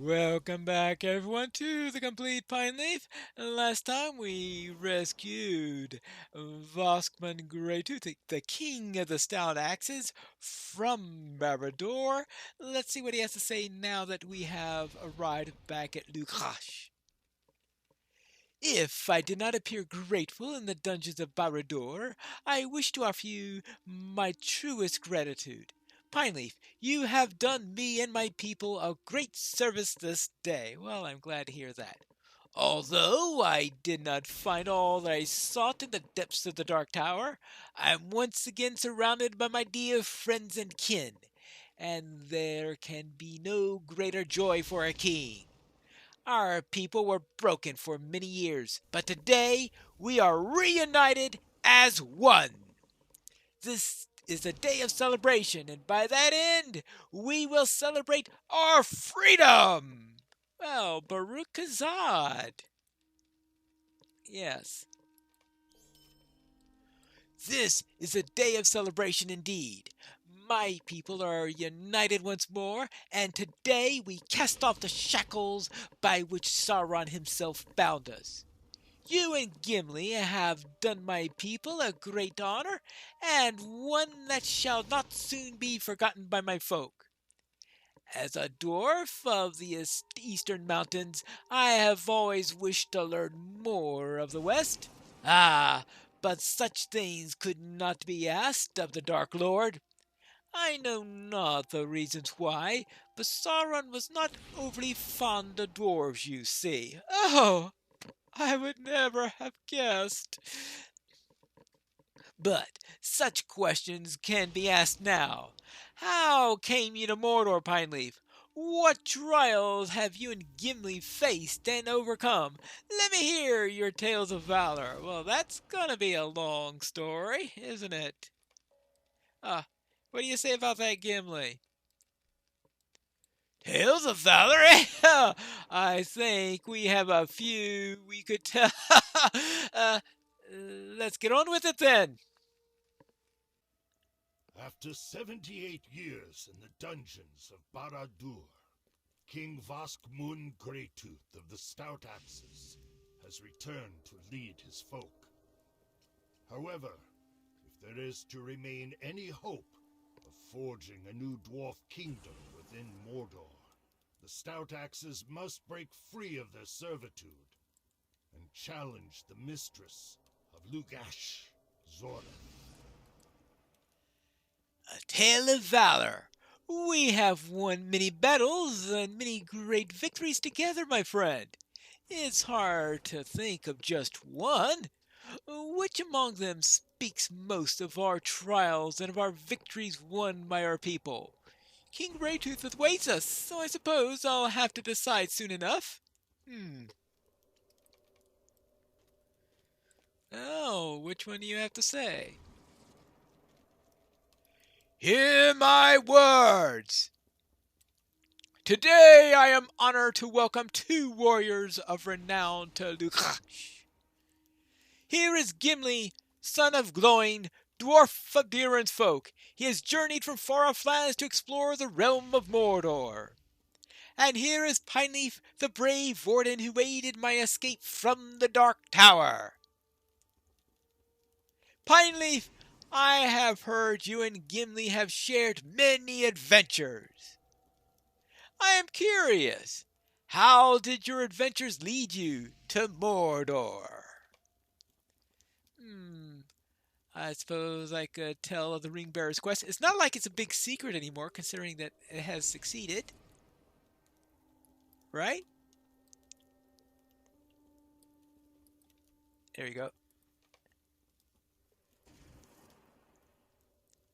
Welcome back, everyone, to the Complete Pineleaf. Last time we rescued Voskman Greytooth, the king of the stout axes, from Barrador. Let's see what he has to say now that we have arrived back at Lukash. If I did not appear grateful in the dungeons of Barrador, I wish to offer you my truest gratitude. Pineleaf, you have done me and my people a great service this day. Well, I'm glad to hear that. Although I did not find all that I sought in the depths of the Dark Tower, I am once again surrounded by my dear friends and kin, and there can be no greater joy for a king. Our people were broken for many years, but today we are reunited as one. This is a day of celebration, and by that end, we will celebrate our freedom. Well, Baruch Kazad. Yes. This is a day of celebration indeed. My people are united once more, and today we cast off the shackles by which Sauron himself bound us. You and Gimli have done my people a great honor, and one that shall not soon be forgotten by my folk. As a dwarf of the eastern mountains, I have always wished to learn more of the West. Ah, but such things could not be asked of the Dark Lord. I know not the reasons why, but Sauron was not overly fond of dwarves, you see. Oh, I would never have guessed. But such questions can be asked now. How came you to Mordor, Pineleaf? What trials have you and Gimli faced and overcome? Let me hear your tales of valor. Well, that's gonna be a long story, isn't it? Ah, what do you say about that, Gimli? Tales of valor? I think we have a few we could tell. uh, let's get on with it then. After 78 years in the dungeons of Barad-dûr, King Voskmun Greytooth of the Stout Axes has returned to lead his folk. However, if there is to remain any hope of forging a new dwarf kingdom within Mordor, the Stout Axes must break free of their servitude and challenge the mistress of Lugash, Zora. A tale of valor. We have won many battles and many great victories together, my friend. It's hard to think of just one. Which among them speaks most of our trials and of our victories won by our people? King Greytooth awaits us, so I suppose I'll have to decide soon enough. Hmm. Oh, which one do you have to say? Hear my words! Today I am honored to welcome two warriors of renown to Lukash. Here is Gimli, son of Glóin, dwarf of Durin's folk. He has journeyed from far-off lands to explore the realm of Mordor. And here is Pineleaf, the brave warden who aided my escape from the Dark Tower. Pineleaf, I have heard you and Gimli have shared many adventures. I am curious. How did your adventures lead you to Mordor? Hmm, I suppose I could tell of the Ring Bearer's quest. It's not like it's a big secret anymore, considering that it has succeeded. Right? There you go.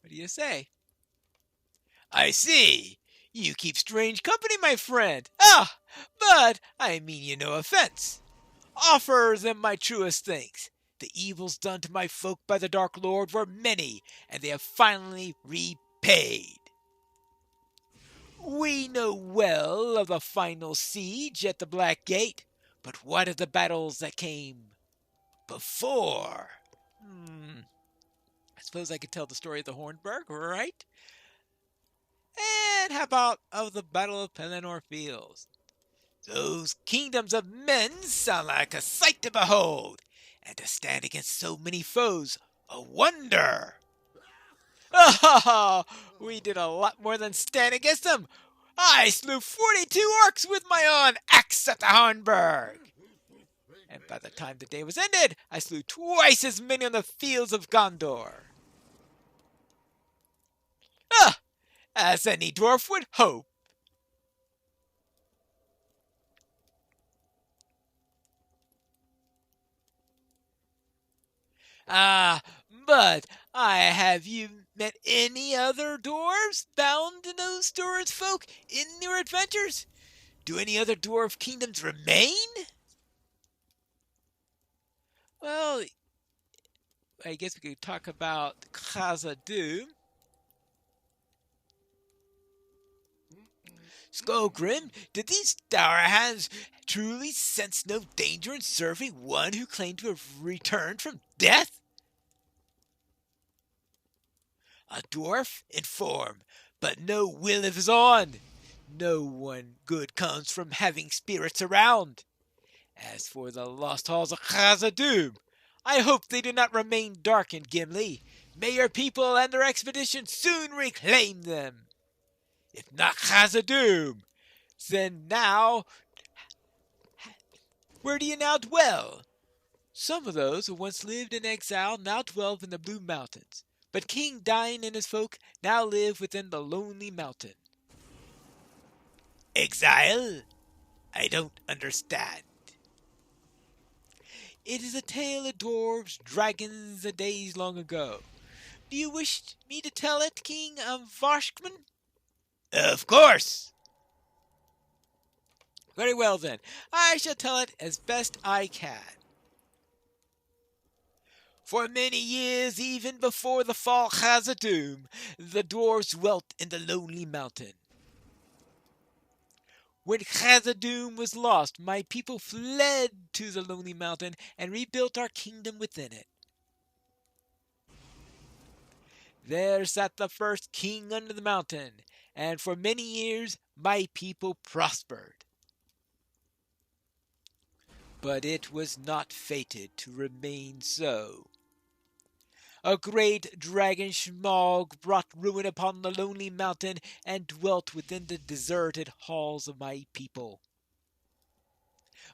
What do you say? I see. You keep strange company, my friend. Ah, but I mean you no offense. Offer them my truest thanks. The evils done to my folk by the Dark Lord were many, and they have finally repaid. We know well of the final siege at the Black Gate, but what of the battles that came before? I suppose I could tell the story of the Hornburg, right? And how about of the Battle of Pelennor Fields? Those kingdoms of men sound like a sight to behold, and to stand against so many foes, a wonder. Oh, we did a lot more than stand against them. I slew 42 orcs with my own axe at the Hornburg. And by the time the day was ended, I slew twice as many on the fields of Gondor. Ah, as any dwarf would hope. Ah, but have you met any other dwarves bound in those dwarves folk in your adventures? Do any other dwarf kingdoms remain? Well, I guess we could talk about Khazad-dûm. Skullgrim, did these dour hands truly sense no danger in serving one who claimed to have returned from death? A dwarf in form, but no will of his own. No one good comes from having spirits around. As for the lost halls of Khazad-dûm, I hope they do not remain darkened, Gimli. May your people and their expedition soon reclaim them. If not Khazad-dûm, then now, where do you now dwell? Some of those who once lived in exile now dwell in the Blue Mountains, but King Dain and his folk now live within the Lonely Mountain. Exile? I don't understand. It is a tale of dwarves, dragons, and days long ago. Do you wish me to tell it, King Voshkman? Of course. Very well then. I shall tell it as best I can. For many years, even before the fall of Khazad-dûm, the dwarves dwelt in the Lonely Mountain. When Khazad-dûm was lost, my people fled to the Lonely Mountain and rebuilt our kingdom within it. There sat the first king under the mountain, and for many years my people prospered. But it was not fated to remain so. A great dragon Schmog brought ruin upon the Lonely Mountain and dwelt within the deserted halls of my people.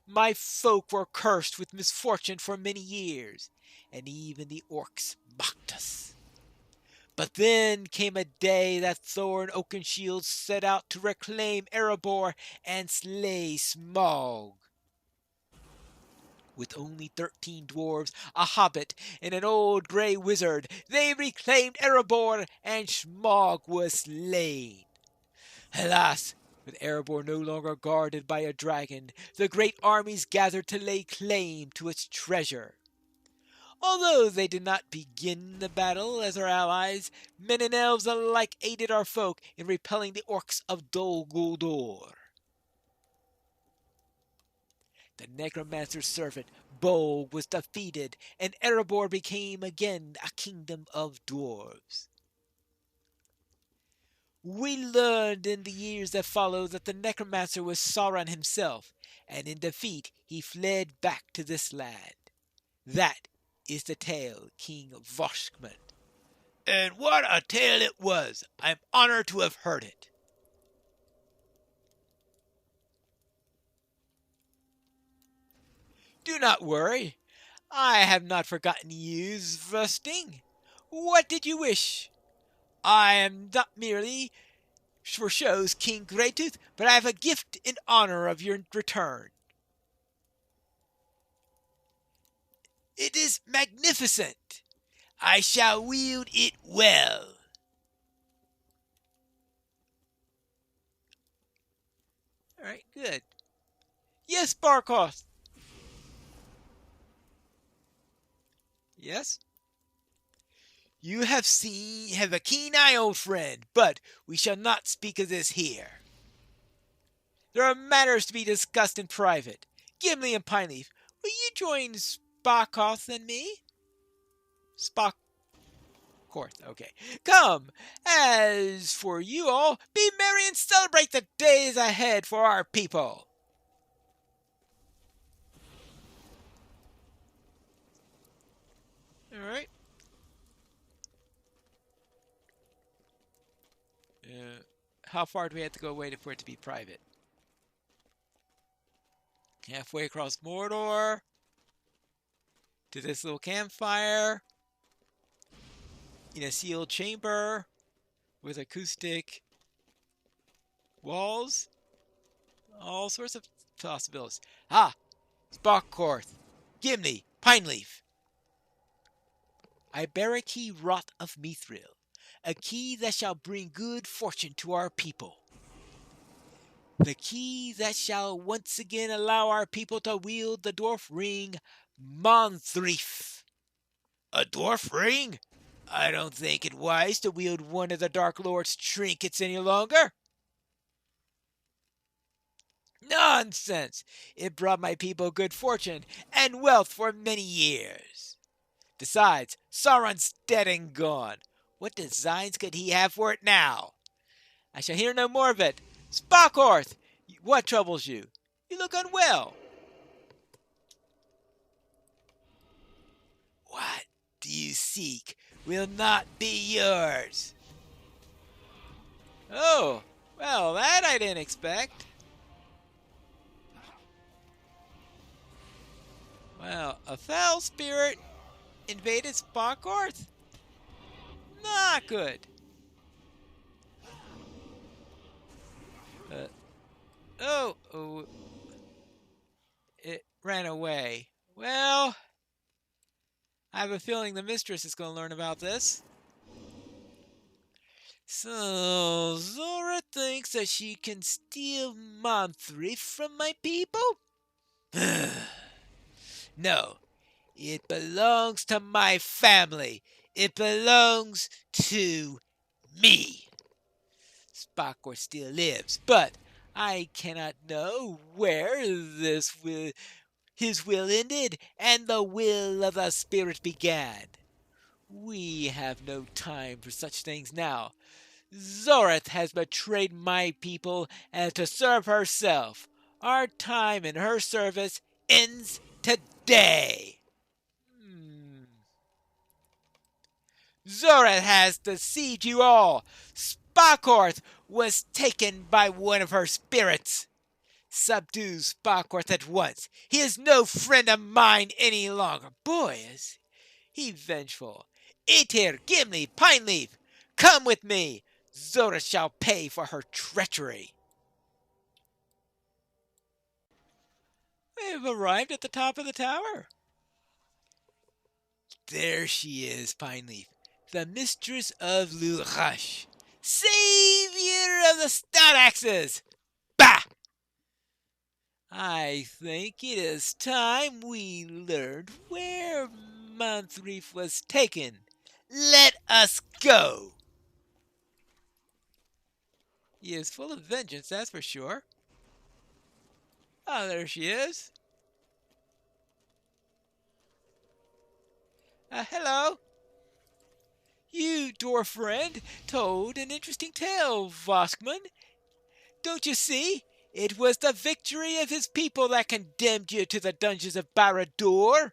My folk were cursed with misfortune for many years, and even the orcs mocked us. But then came a day that Thor and Oakenshield set out to reclaim Erebor and slay Smaug. With only 13 dwarves, a hobbit, and an old grey wizard, they reclaimed Erebor, and Smaug was slain. Alas, with Erebor no longer guarded by a dragon, the great armies gathered to lay claim to its treasure. Although they did not begin the battle as our allies, men and elves alike aided our folk in repelling the orcs of Dol Guldur. The necromancer's servant, Bolg, was defeated, and Erebor became again a kingdom of dwarves. We learned in the years that followed that the necromancer was Sauron himself, and in defeat he fled back to this land. That is the tale, King Voshkman. And what a tale it was! I'm honored to have heard it. Do not worry. I have not forgotten you, Svesting. What did you wish? I am not merely for shows King Greytooth, but I have a gift in honor of your return. It is magnificent. I shall wield it well. All right, good. Yes, Barkoth. Yes? You have a keen eye, old friend, but we shall not speak of this here. There are matters to be discussed in private. Gimli and Pineleaf, will you join Sparkoth and me? Sparkoth, okay. Come, as for you all, be merry and celebrate the days ahead for our people. Alright. How far do we have to go away for it to be private? Halfway across Mordor to this little campfire in a sealed chamber with acoustic walls. All sorts of possibilities. Ah! Sparkcorth, Gimli, Pineleaf. I bear a key wrought of mithril, a key that shall bring good fortune to our people. The key that shall once again allow our people to wield the dwarf ring, Monthreef. A dwarf ring? I don't think it wise to wield one of the Dark Lord's trinkets any longer. Nonsense! It brought my people good fortune and wealth for many years. Besides, Sauron's dead and gone. What designs could he have for it now? I shall hear no more of it. Sparkcorth! What troubles you? You look unwell. What do you seek will not be yours. Oh, well, that I didn't expect. Well, a foul spirit invaded Sparkcorth? Not good. Oh, it ran away. Well, I have a feeling the mistress is going to learn about this. So, Zora thinks that she can steal Monthreef from my people? No, it belongs to my family. It belongs to me. Sparkcorth still lives, but I cannot know where his will ended and the will of the spirit began. We have no time for such things now. Zoreth has betrayed my people and to serve herself. Our time in her service ends today. Zoreth has deceived you all. Sparkcorth was taken by one of her spirits. Subdue Sparkcorth at once. He is no friend of mine any longer. Boy, is he vengeful. Aetir, Gimli, Pineleaf, come with me. Zoreth shall pay for her treachery. We have arrived at the top of the tower. There she is, Pineleaf, the mistress of Lurash, savior of the stout axes. Bah! I think it is time we learned where Monthreef was taken. Let us go. He is full of vengeance, that's for sure. Oh, there she is. Hello. You, dwarf friend, told an interesting tale, Voskman. Don't you see? It was the victory of his people that condemned you to the dungeons of Barad-dûr.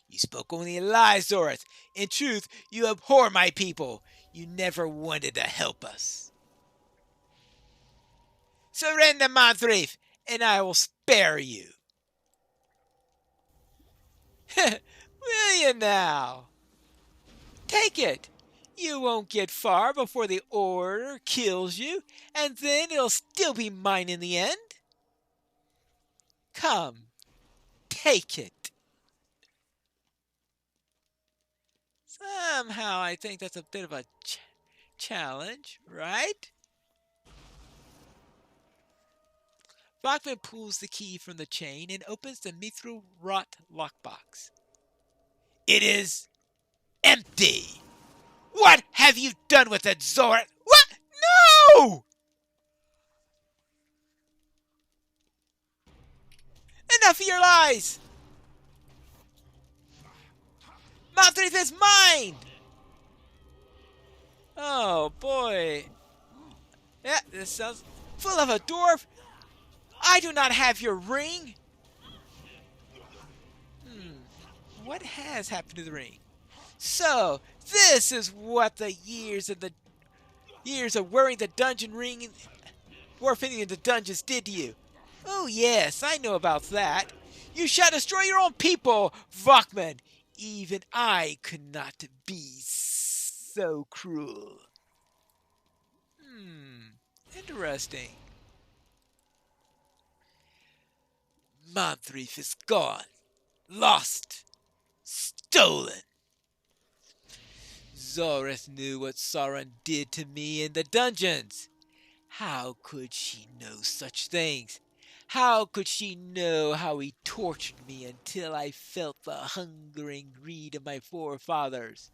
You spoke only a lie, Zoreth. In truth, you abhor my people. You never wanted to help us. Surrender, Monthreef, and I will spare you. Will you now? Take it. You won't get far before the order kills you, and then it'll still be mine in the end. Come, take it. Somehow I think that's a bit of a challenge, right? Bachman pulls the key from the chain and opens the mithril wrought lockbox. It is empty. What have you done with it, Zoreth? What? No! Enough of your lies! Monthreef is mine! Oh boy. Yeah, this sounds full of a dwarf. I do not have your ring. what has happened to the ring? So, this is what the years of wearing the dungeon ring, warfing in the dungeons did to you. Oh yes, I know about that. You shall destroy your own people, Vokman. Even I could not be so cruel. Interesting. Monthreef is gone, lost, stolen. Zoreth knew what Sauron did to me in the dungeons. How could she know such things? How could she know how he tortured me until I felt the hunger and greed of my forefathers?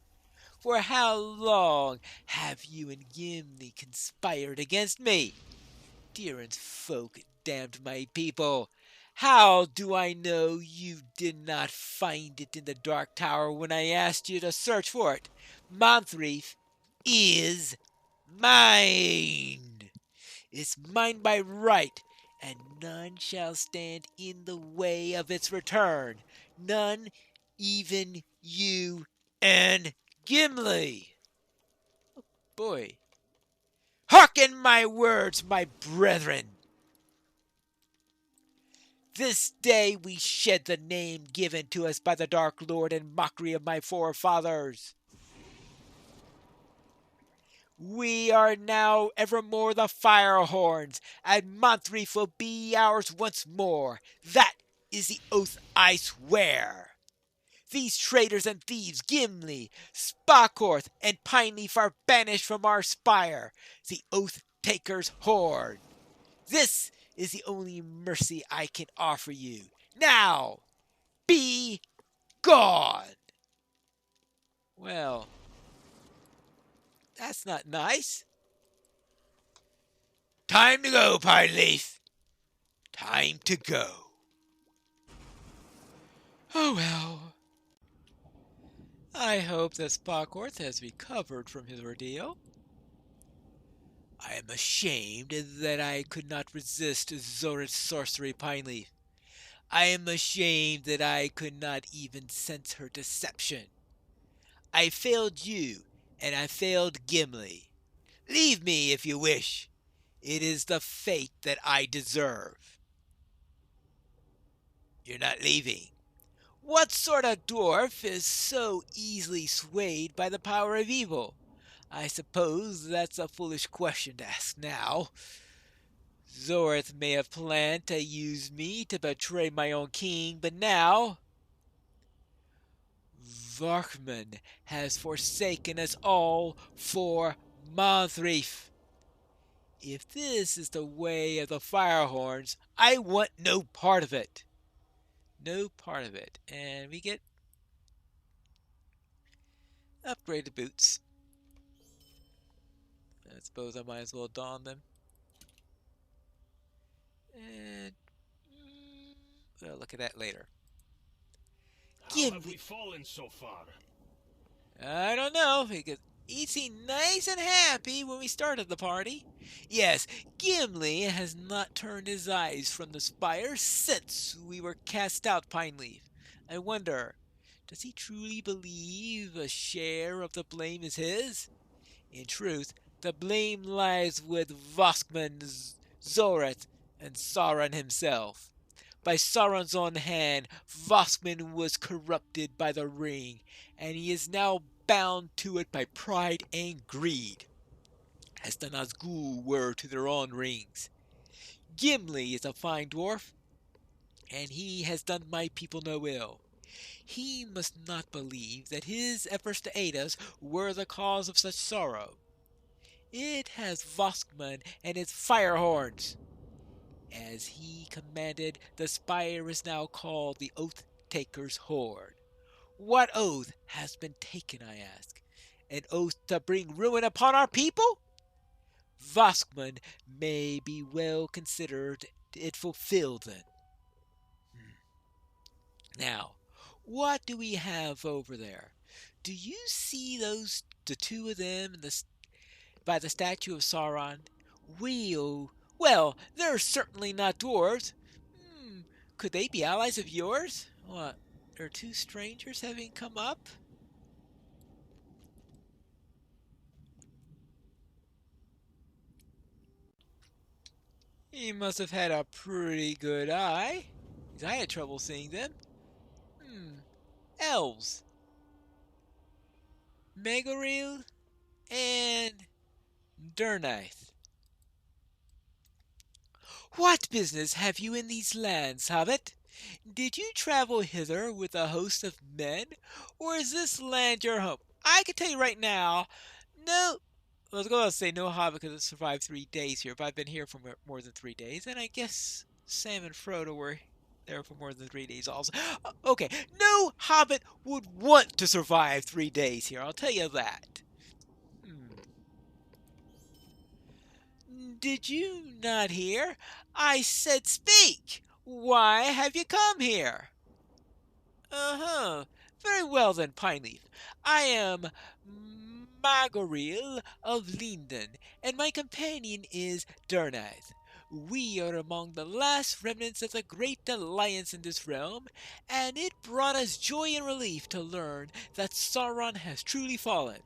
For how long have you and Gimli conspired against me? Durin's folk damned my people. How do I know you did not find it in the Dark Tower when I asked you to search for it? Monthreef is mine. It's mine by right, and none shall stand in the way of its return. None, even you and Gimli. Boy, hearken my words, my brethren. This day we shed the name given to us by the Dark Lord in mockery of my forefathers. We are now evermore the Firehorns, and Monthreef will be ours once more. That is the oath I swear. These traitors and thieves, Gimli, Spakorth, and Pineleaf are banished from our spire, the oath taker's horde. This is the only mercy I can offer you. Now, be gone! Well, that's not nice. Time to go, Pineleaf. Time to go. Oh well. I hope that Spakorth has recovered from his ordeal. I am ashamed that I could not resist Zorith's sorcery, Pineleaf. I am ashamed that I could not even sense her deception. I failed you, and I failed Gimli. Leave me if you wish. It is the fate that I deserve. You're not leaving. What sort of dwarf is so easily swayed by the power of evil? I suppose that's a foolish question to ask now. Zorith may have planned to use me to betray my own king, but now Varkman has forsaken us all for Monthreef. If this is the way of the Firehorns, I want no part of it. No part of it. And we get upgraded boots. I suppose I might as well don them. And we'll look at that later. How have we fallen so far? I don't know, because he seemed nice and happy when we started the party. Yes, Gimli has not turned his eyes from the spire since we were cast out, Pineleaf. I wonder, does he truly believe a share of the blame is his? In truth, the blame lies with Voskman, Zoreth, and Sauron himself. By Sauron's own hand, Voskman was corrupted by the ring, and he is now bound to it by pride and greed, as the Nazgûl were to their own rings. Gimli is a fine dwarf, and he has done my people no ill. He must not believe that his efforts to aid us were the cause of such sorrow. It has Voskman and its Firehorns. As he commanded, the spire is now called the Oath Taker's Horde. What oath has been taken, I ask? An oath to bring ruin upon our people? Voskman may be well considered it fulfilled then. Now, what do we have over there? Do you see the two of them by the statue of Sauron? Well, they're certainly not dwarves. Could they be allies of yours? What? Are two strangers having come up? He must have had a pretty good eye, 'cause I had trouble seeing them. Hmm, elves. Megaril and Dernith. What business have you in these lands, Hobbit? Did you travel hither with a host of men, or is this land your home? I can tell you right now, no. Let's go and say no Hobbit could have survived 3 days here, but I've been here for more than 3 days, and I guess Sam and Frodo were there for more than 3 days also. Okay, no Hobbit would want to survive 3 days here, I'll tell you that. Hmm. Did you not hear? I said speak! Why have you come here? Uh-huh. Very well then, Pineleaf. I am Magoril of Linden, and my companion is Dernith. We are among the last remnants of the Great Alliance in this realm, and it brought us joy and relief to learn that Sauron has truly fallen.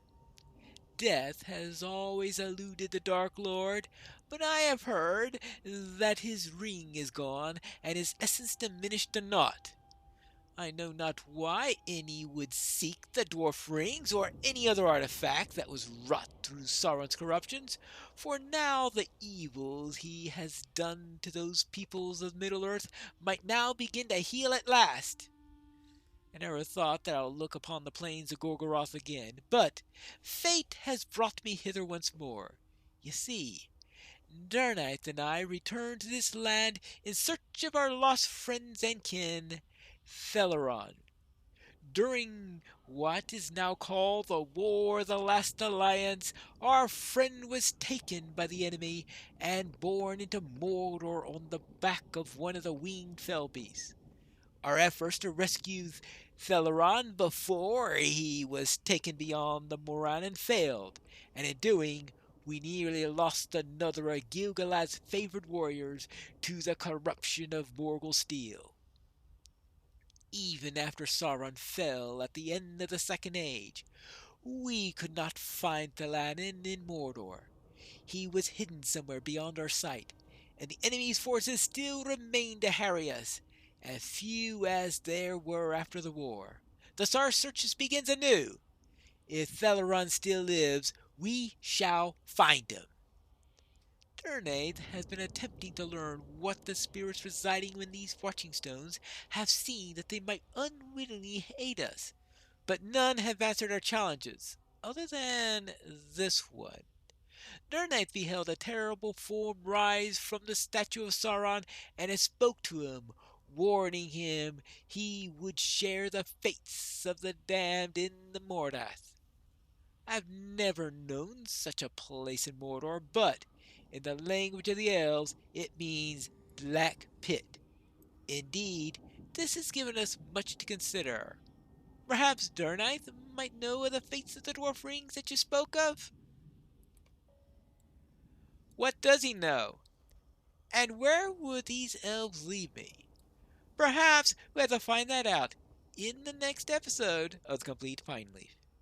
Death has always eluded the Dark Lord, but I have heard that his ring is gone and his essence diminished to naught. I know not why any would seek the dwarf rings or any other artifact that was wrought through Sauron's corruptions, for now the evils he has done to those peoples of Middle-earth might now begin to heal at last. I never thought that I would look upon the plains of Gorgoroth again, but fate has brought me hither once more. You see, Dernith and I returned to this land in search of our lost friends and kin, Theleron. During what is now called the War of the Last Alliance, our friend was taken by the enemy and borne into Mordor on the back of one of the winged fell beasts. Our efforts to rescue Theleron before he was taken beyond the Morannon failed, and in doing, we nearly lost another of Gil-galad's favored warriors to the corruption of Morgul steel. Even after Sauron fell at the end of the Second Age, we could not find Thelanin in Mordor. He was hidden somewhere beyond our sight, and the enemy's forces still remained to harry us, as few as there were after the war. Thus our search begins anew. If Theleron still lives, we shall find him. Dernith has been attempting to learn what the spirits residing in these watching stones have seen that they might unwittingly aid us, but none have answered our challenges, other than this one. Dernith beheld a terrible form rise from the statue of Sauron, and it spoke to him, warning him he would share the fates of the damned in the Mordath. I've never known such a place in Mordor, but in the language of the elves it means black pit. Indeed, this has given us much to consider. Perhaps Dernith might know of the fates of the dwarf rings that you spoke of? What does he know? And where would these elves lead me? Perhaps we have to find that out in the next episode of The Complete Pineleaf.